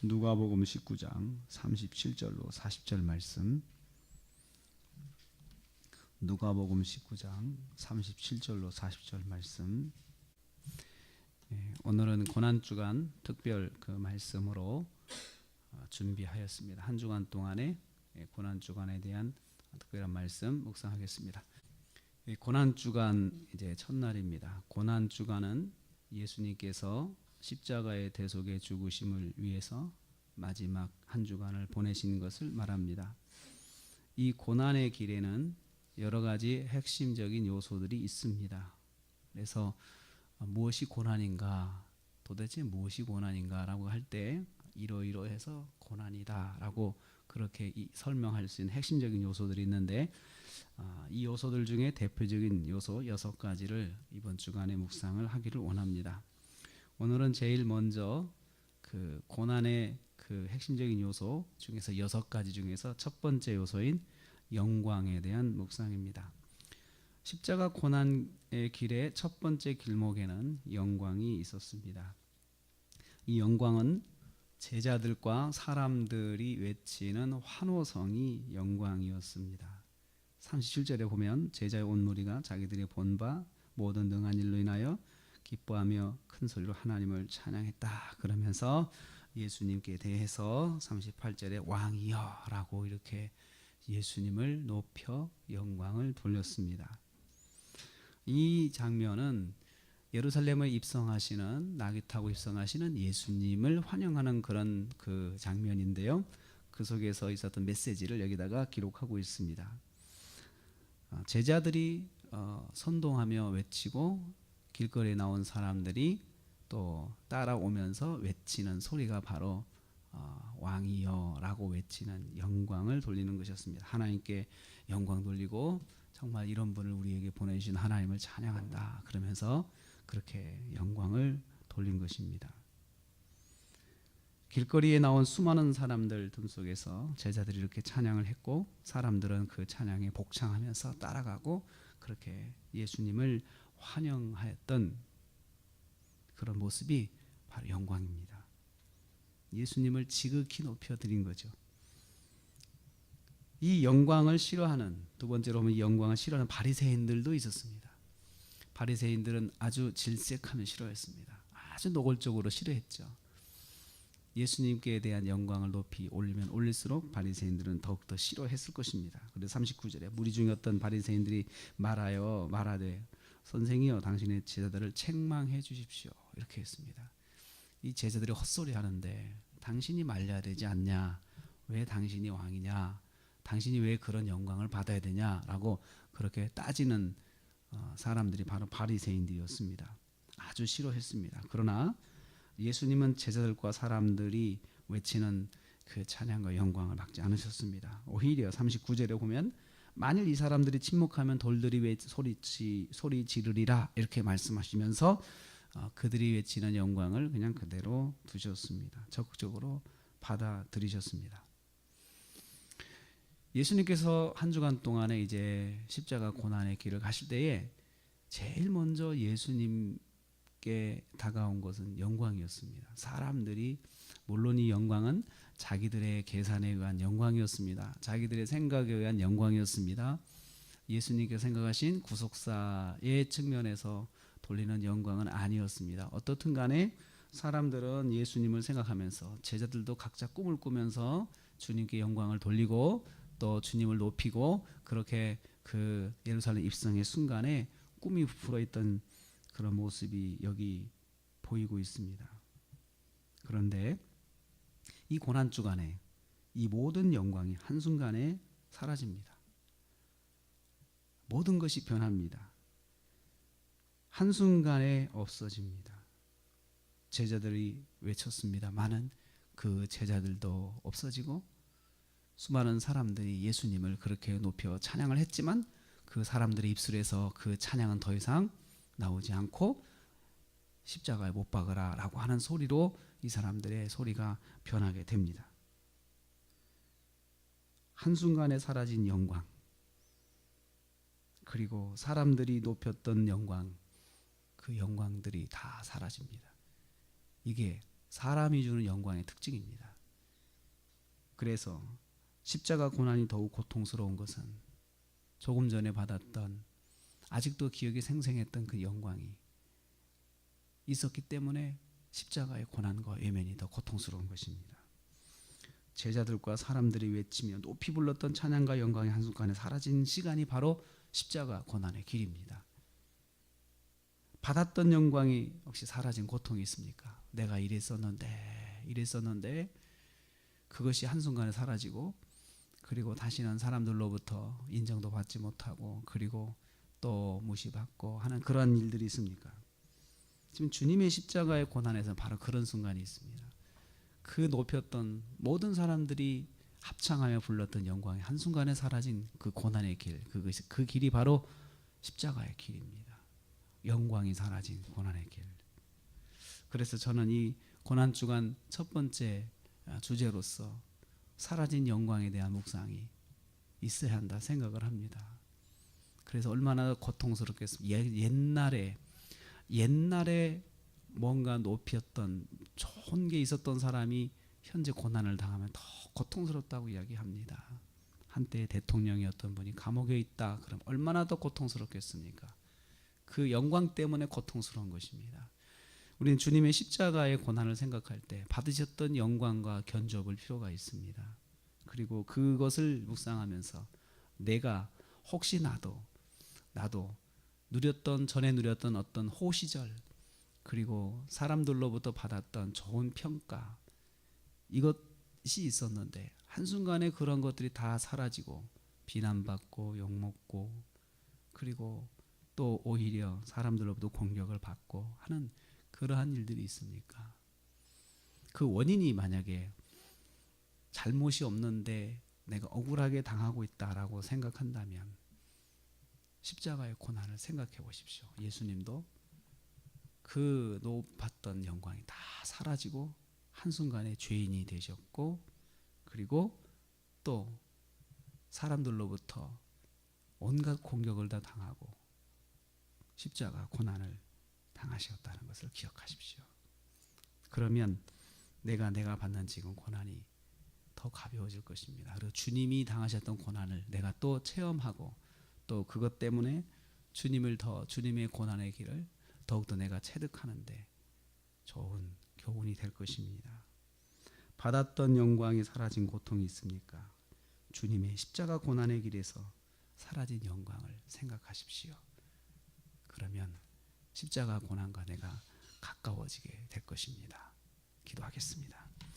누가복음 19장 37절로 40절 말씀. 누가복음 19장 37절로 40절 말씀. 오늘은 고난주간 특별 그 말씀으로 준비하였습니다. 한 주간 동안에 고난주간에 대한 특별한 말씀 묵상하겠습니다. 고난주간 이제 첫날입니다. 고난주간은 예수님께서 십자가의 대속의 죽으심을 위해서 마지막 한 주간을 보내신 것을 말합니다. 이 고난의 길에는 여러 가지 핵심적인 요소들이 있습니다. 그래서 무엇이 고난인가, 도대체 무엇이 고난인가라고 할 때 이러이러해서 고난이다라고 그렇게 설명할 수 있는 핵심적인 요소들이 있는데, 이 요소들 중에 대표적인 요소 6가지를 이번 주간에 묵상을 하기를 원합니다. 오늘은 제일 먼저 그 고난의 그 핵심적인 요소 중에서 6가지 중에서 첫 번째 요소인 영광에 대한 묵상입니다. 십자가 고난의 길의 첫 번째 길목에는 영광이 있었습니다. 이 영광은 제자들과 사람들이 외치는 환호성이 영광이었습니다. 37절에 보면 제자의 온 무리가 자기들이 본 바 모든 능한 일로 인하여 기뻐하며 큰 소리로 하나님을 찬양했다 그러면서 예수님께 대해서 38절에 왕이여 라고 이렇게 예수님을 높여 영광을 돌렸습니다. 이 장면은 예루살렘에 입성하시는, 나귀 타고 입성하시는 예수님을 환영하는 그런 그 장면인데요, 그 속에서 있었던 메시지를 여기다가 기록하고 있습니다. 제자들이 선동하며 외치고 길거리에 나온 사람들이 또 따라오면서 외치는 소리가 바로 왕이여 라고 외치는 영광을 돌리는 것이었습니다. 하나님께 영광 돌리고 정말 이런 분을 우리에게 보내주신 하나님을 찬양한다 그러면서 그렇게 영광을 돌린 것입니다. 길거리에 나온 수많은 사람들 등 속에서 제자들이 이렇게 찬양을 했고, 사람들은 그 찬양에 복창하면서 따라가고 그렇게 예수님을 환영하였던 그런 모습이 바로 영광입니다. 예수님을 지극히 높여드린 거죠. 이 영광을 싫어하는, 두 번째로 보면 이 영광을 싫어하는 바리새인들도 있었습니다. 바리새인들은 아주 질색하며 싫어했습니다. 아주 노골적으로 싫어했죠. 예수님께 대한 영광을 높이 올리면 올릴수록 바리새인들은 더욱더 싫어했을 것입니다. 그래서 39절에 무리 중에 어떤 바리새인들이 말하되 선생이여 당신의 제자들을 책망해 주십시오 이렇게 했습니다. 이 제자들이 헛소리 하는데 당신이 말려야 되지 않냐, 왜 당신이 왕이냐, 당신이 왜 그런 영광을 받아야 되냐라고 그렇게 따지는 사람들이 바로 바리새인들이었습니다. 아주 싫어했습니다. 그러나 예수님은 제자들과 사람들이 외치는 그 찬양과 영광을 막지 않으셨습니다. 오히려 39절에 보면 만일 이 사람들이 침묵하면 돌들이 왜 소리 지르리라 이렇게 말씀하시면서 그들이 외치는 영광을 그냥 그대로 두셨습니다. 적극적으로 받아들이셨습니다. 예수님께서 한 주간 동안에 이제 십자가 고난의 길을 가실 때에 제일 먼저 예수님께 다가온 것은 영광이었습니다. 사람들이, 물론 이 영광은 자기들의 계산에 의한 영광이었습니다. 자기들의 생각에 의한 영광이었습니다. 예수님께서 생각하신 구속사의 측면에서 돌리는 영광은 아니었습니다. 어떻든 간에 사람들은 예수님을 생각하면서, 제자들도 각자 꿈을 꾸면서 주님께 영광을 돌리고 또 주님을 높이고 그렇게 그 예루살렘 입성의 순간에 꿈이 부풀어있던 그런 모습이 여기 보이고 있습니다. 그런데 이 고난주간에 이 모든 영광이 한순간에 사라집니다. 모든 것이 변합니다. 한순간에 없어집니다. 제자들이 외쳤습니다마는 그 제자들도 없어지고 수많은 사람들이 예수님을 그렇게 높여 찬양을 했지만 그 사람들의 입술에서 그 찬양은 더 이상 나오지 않고 십자가에 못 박으라 라고 하는 소리로 이 사람들의 소리가 변하게 됩니다. 한순간에 사라진 영광, 그리고 사람들이 높였던 영광, 그 영광들이 다 사라집니다. 이게 사람이 주는 영광의 특징입니다. 그래서 십자가 고난이 더욱 고통스러운 것은 조금 전에 받았던 아직도 기억이 생생했던 그 영광이 있었기 때문에 십자가의 고난과 외면이 더 고통스러운 것입니다. 제자들과 사람들이 외치며 높이 불렀던 찬양과 영광이 한순간에 사라진 시간이 바로 십자가 고난의 길입니다. 받았던 영광이 혹시 사라진 고통이 있습니까? 내가 이랬었는데 그것이 한순간에 사라지고, 그리고 다시는 사람들로부터 인정도 받지 못하고, 그리고 또 무시받고 하는 그러한 일들이 있습니까? 지금 주님의 십자가의 고난에서 바로 그런 순간이 있습니다. 그 높였던 모든 사람들이 합창하며 불렀던 영광이 한순간에 사라진 그 고난의 길, 그 길이 바로 십자가의 길입니다. 영광이 사라진 고난의 길. 그래서 저는 이 고난주간 첫 번째 주제로서 사라진 영광에 대한 묵상이 있어야 한다 생각을 합니다. 그래서 얼마나 고통스럽겠습니까? 옛날에 뭔가 높였던 좋은 게 있었던 사람이 현재 고난을 당하면 더 고통스럽다고 이야기합니다. 한때 대통령이었던 분이 감옥에 있다 그럼 얼마나 더 고통스럽겠습니까? 그 영광 때문에 고통스러운 것입니다. 우리는 주님의 십자가의 고난을 생각할 때 받으셨던 영광과 견주어 볼 필요가 있습니다. 그리고 그것을 묵상하면서 내가 혹시 나도 전에 누렸던 어떤 호시절, 그리고 사람들로부터 받았던 좋은 평가, 이것이 있었는데 한순간에 그런 것들이 다 사라지고 비난받고 욕먹고, 그리고 또 오히려 사람들로부터 공격을 받고 하는 그러한 일들이 있습니까? 그 원인이 만약에 잘못이 없는데 내가 억울하게 당하고 있다라고 생각한다면 십자가의 고난을 생각해 보십시오. 예수님도 그 높았던 영광이 다 사라지고 한순간에 죄인이 되셨고, 그리고 또 사람들로부터 온갖 공격을 다 당하고 십자가 고난을 당하셨다는 것을 기억하십시오. 그러면 내가 받는 지금 고난이 더 가벼워질 것입니다. 그리고 주님이 당하셨던 고난을 내가 또 체험하고, 또 그것 때문에 주님의 고난의 길을 더욱더 내가 체득하는데 좋은 교훈이 될 것입니다. 받았던 영광이 사라진 고통이 있습니까? 주님의 십자가 고난의 길에서 사라진 영광을 생각하십시오. 그러면 십자가 고난과 내가 가까워지게 될 것입니다. 기도하겠습니다.